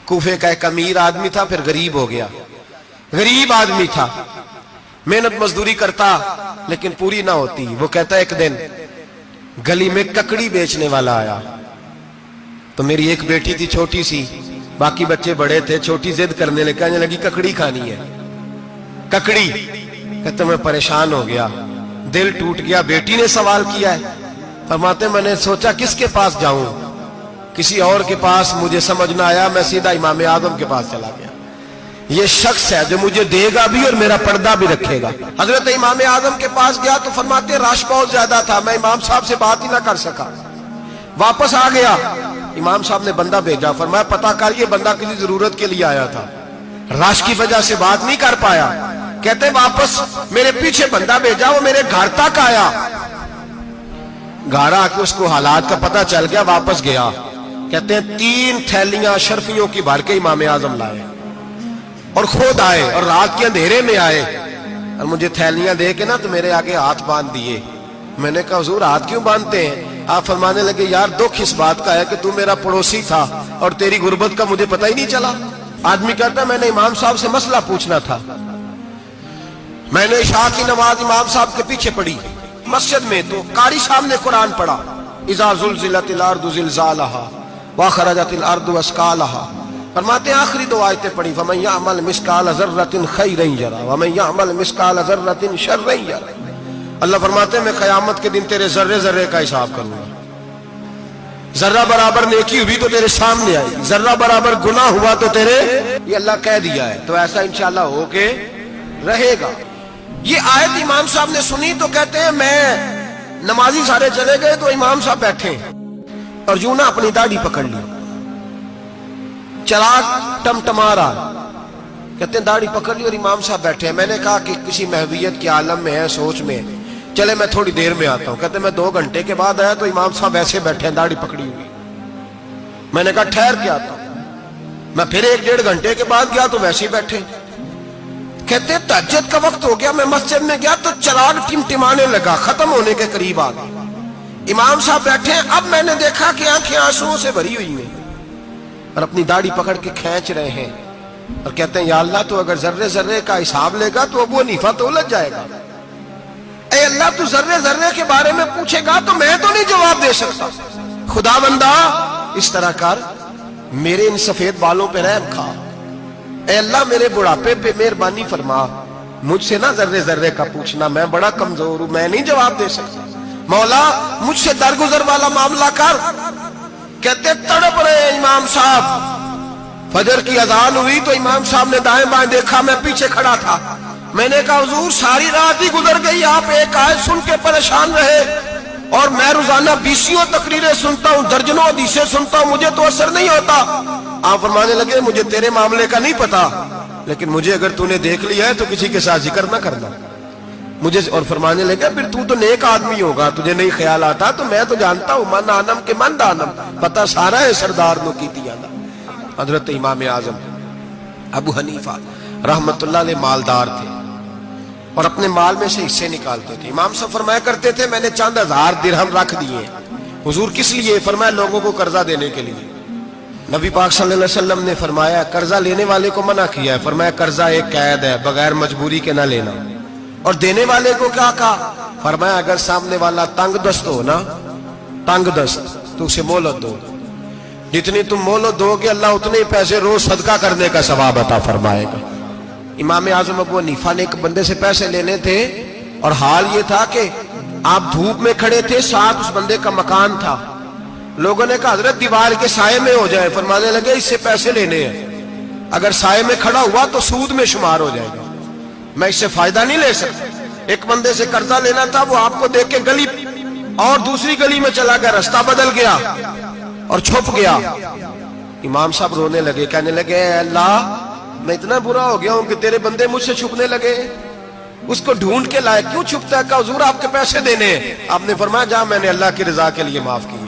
کوفے کا ایک امیر آدمی تھا، پھر غریب ہو گیا، غریب آدمی تھا، محنت مزدوری کرتا لیکن پوری نہ ہوتی۔ وہ کہتا ایک دن گلی میں ککڑی بیچنے والا آیا، تو میری ایک بیٹی تھی چھوٹی سی، باقی بچے بڑے تھے، چھوٹی ضد کرنے لگی، کہنے لگی ککڑی کھانی ہے، ککڑی۔ کہتے میں پریشان ہو گیا، دل ٹوٹ گیا، بیٹی نے سوال کیا ہے۔ فرماتے میں نے سوچا کس کے پاس جاؤں، کسی اور کے پاس مجھے سمجھ نہ آیا، میں سیدھا امام اعظم کے پاس چلا گیا، یہ شخص ہے جو مجھے دے گا بھی اور میرا پردہ بھی رکھے گا۔ حضرت امام اعظم کے پاس گیا تو فرماتے رش بہت زیادہ تھا، میں امام صاحب سے بات ہی نہ کر سکا، واپس آ گیا۔ امام صاحب نے بندہ بھیجا، فرمایا پتہ کر یہ بندہ کسی ضرورت کے لیے آیا تھا، رش کی وجہ سے بات نہیں کر پایا۔ کہتے واپس میرے پیچھے بندہ بھیجا، وہ میرے گھر تک آیا، گھر آ کے اس کو حالات کا پتہ چل گیا، واپس گیا۔ کہتے ہیں 3 تھیلیاں اشرفیوں کی بھر کے امام اعظم لائے اور خود آئے اور رات کے اندھیرے میں آئے اور مجھے تھیلیاں دے کے نا تو میرے آگے ہاتھ باندھ دیے۔ میں نے کہا حضور ہاتھ کیوں باندھتے ہیں؟ آپ فرمانے لگے یار دکھ اس بات کا ہے کہ تو میرا پڑوسی تھا اور تیری غربت کا مجھے پتہ ہی نہیں چلا۔ آدمی کہتا ہے میں نے امام صاحب سے مسئلہ پوچھنا تھا، میں نے عشاء کی نماز امام صاحب کے پیچھے پڑھی مسجد میں، تو قاری صاحب نے قرآن پڑھا، اذا زلزلت الارض زلزالہا واخرجت الارض اثقالہا۔ فرماتے ہیں آخری 2 آیتیں پڑھی، فمن یعمل مثقال ذرۃ خیرا یرہ ومن یعمل مثقال ذرۃ شرا یرہ۔ اللہ فرماتے ہیں میں قیامت کے دن تیرے ذرے ذرے کا حساب کروں گا، ذرہ برابر نیکی ہوئی تو تیرے سامنے آئی، ذرہ برابر گناہ ہوا تو تیرے، یہ اللہ کہہ دیا ہے، تو ایسا انشاءاللہ ہو کے رہے گا۔ یہ آیت امام صاحب نے سنی تو کہتے ہیں میں نمازی سارے چلے گئے تو امام صاحب بیٹھے اور یوں نہ اپنی داڑھی پکڑ لی، چراغ ٹمٹما رہا، کہتے ہیں داڑھی پکڑ لی اور امام صاحب بیٹھے ہیں۔ میں نے کہا کہ کسی محویت کے عالم میں ہے، سوچ میں، چلے میں تھوڑی دیر میں آتا ہوں۔ کہتے ہیں میں 2 گھنٹے کے بعد آیا تو امام صاحب ایسے بیٹھے ہیں داڑھی پکڑی ہوئی۔ میں نے کہا ٹھہر کے آتا ہوں، میں پھر 1-1.5 گھنٹے کے بعد گیا تو ویسے ہی بیٹھے۔ کہتے ہیں تہجد کا وقت ہو گیا، میں مسجد میں گیا تو چراغ ٹمٹمانے لگا، ختم ہونے کے قریب آ گیا، امام صاحب بیٹھے ہیں۔ اب میں نے دیکھا کہ آنکھیں آنسوؤں سے بھری ہوئی ہیں اور اپنی داڑھی پکڑ کے کھینچ رہے ہیں اور کہتے ہیں یا اللہ تو اگر ذرے ذرے کا حساب لے گا تو ابو حنیفہ تو الجھ جائے گا، اے اللہ تو ذرے ذرے کے بارے میں پوچھے گا تو میں تو نہیں جواب دے سکتا، خدا بندہ اس طرح کر، میرے ان سفید بالوں پہ رحم کھا، اے اللہ میرے بڑھاپے پہ مہربانی فرما، مجھ سے نہ ذرے ذرے کا پوچھنا، میں بڑا کمزور ہوں، میں نہیں جواب دے سکتا، مولا مجھ سے درگزر والا معاملہ کر۔ کہتے تڑپ رہے امام صاحب، فجر کی اذان ہوئی تو امام صاحب نے دائیں بائیں دیکھا، میں پیچھے کھڑا تھا، میں نے کہا حضور ساری رات ہی گزر گئی، آپ ایک آیت سن کے پریشان رہے اور میں روزانہ 20 تقریریں سنتا ہوں، درجنوں حدیثیں سنتا ہوں، مجھے تو اثر نہیں ہوتا۔ آپ فرمانے لگے مجھے تیرے معاملے کا نہیں پتا، لیکن مجھے اگر تو نے دیکھ لیا ہے تو کسی کے ساتھ ذکر نہ کرنا مجھے، اور فرمانے لگے پھر تو نیک آدمی ہوگا، تجھے نہیں خیال آتا، تو میں تو جانتا ہوں من آنم کے من دانم، پتہ سارا ہے سردار نو کی تیانا۔ حضرت امام اعظم ابو حنیفہ رحمت اللہ علیہ مالدار تھے اور اپنے مال میں سے حصے نکالتے تھے۔ امام صاحب فرمایا کرتے تھے میں نے چند 1000 درہم رکھ دیے۔ حضور کس لیے؟ فرمایا لوگوں کو قرضہ دینے کے لیے۔ نبی پاک صلی اللہ علیہ وسلم نے فرمایا قرضہ لینے والے کو منع کیا ہے، فرمایا قرضہ ایک قید ہے، بغیر مجبوری کے نہ لینا، اور دینے والے کو کیا کہا؟ فرمایا اگر سامنے والا تنگ دست ہو نا، تنگ دست، تو اسے مہلت دو، جتنی تم مہلت دو گے اللہ اتنے پیسے روز صدقہ کرنے کا ثواب عطا فرمائے گا۔ امام اعظم ابو حنیفہ نے ایک بندے سے پیسے لینے تھے اور حال یہ تھا کہ آپ دھوپ میں کھڑے تھے، ساتھ اس بندے کا مکان تھا، لوگوں نے کہا حضرت دیوار کے سائے میں ہو جائے، فرمانے لگے اس سے پیسے لینے ہیں، اگر سائے میں کھڑا ہوا تو سود میں شمار ہو جائے گا، میں اس سے فائدہ نہیں لے سکتا۔ ایک بندے سے قرضہ لینا تھا، وہ آپ کو دیکھ کے گلی اور دوسری گلی میں چلا گیا، رستہ بدل گیا اور چھپ گیا۔ امام صاحب رونے لگے، کہنے لگے اے اللہ میں اتنا برا ہو گیا ہوں کہ تیرے بندے مجھ سے چھپنے لگے، اس کو ڈھونڈ کے لائے، کیوں چھپتا ہے؟ کہا حضور آپ کے پیسے دینے ہیں۔ آپ نے فرمایا جا میں نے اللہ کی رضا کے لیے معاف کیا۔